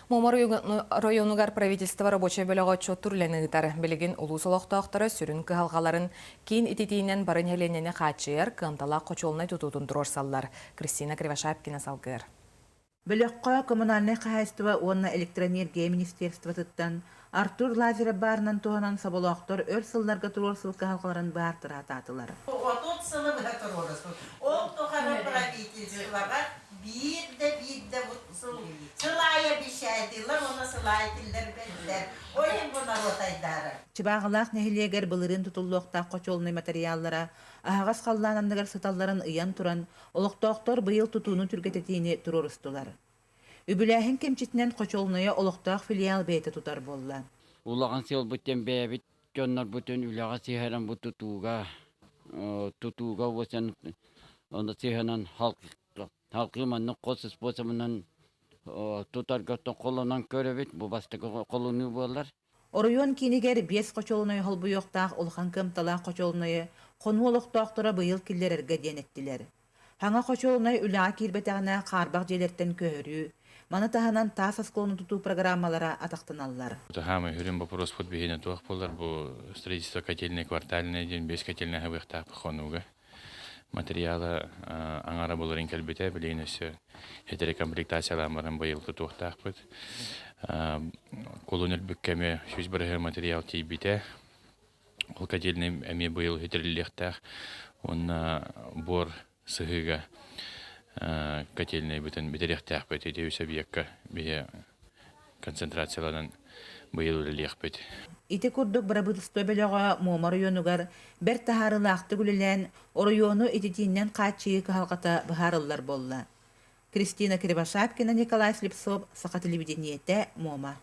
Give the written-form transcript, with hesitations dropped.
Момор районугар правительство рабочий бөлігі отчет түрленігітар білігін улус олықтақтары сүрін кығалғаларын кейін итетейінен барын еленені қатшайыр кымтала қочолынай тұтудын тұрорсаллар. Кристина Кривошапкина салгыр. Бөліққа коммунальный қағайстыва онна электроэнергия министерствотыттан Артур Лазарев барынан туғанан саболақтар өр сылларға тұрорсыл кығалғаларын бартыра татылар. Отут сылы бұға тұрорсыл. Ол тұғаны правительствоға bir de sılaya bir şey diyorlar, ona sılaya diller benler. Oyun buna rotaydarı. Чыбағылақ нәхилегер бұлырын тұтылуақта қочолыны материаллара, ағас қалланандығар сыталларын ыян туран, олықтақтар бұйыл тұтуыны түргететейіне тұрорыстылар. Үбіләхін кемчетінен қочолыныя олықтақ филиал бейті тұтар болла. Улаған сел бұттен бәбіт, жонлар бұттен үліға сихаран бұт тұтуға өсен, онда сихаран халқыманның қосыз босымынан тұтарғаттан қолынан көребет, бұл бастығы қолыны болар. Оройон кинигер 5 қочолыны холбуйоқтақ олхан кымтала қочолыны қону олықтақтыра бұйыл киллерерге денеттілер. Хаңа қочолыны үліға кирбетағына қарбақ желерттен көрі, маны тағынан тас асқолыны тұту программалара атақтыналар. Хамы хүрін вопрос подбегені туақ болар, бұл строительство котельной квартальной ден 5 котельной хабықтақ бұқонуға. Материалы аңара боларын кәлбеті, білейін өсі хетерекомплектациялармарын бұйыл тұтуқтақ бұд. Колонер бүккеме сөз бірі материал тейбеті. Ол котельный әме бұйыл хетереліктақ. Оны бор сығыға котельный бүтін бетеректақ бұд. Ете өсі бейекка бейе концентрациялардан бұйыл өлелек бұд. Ити курдук барабытыстой бөліға Момор районугар бір тахарылақты күлілен орайону итетиннен қатшығы кығалғата бұхарылар болла. Кристина Кривошапкина, Николай Слепцов, Сақа телевидениете, Мома.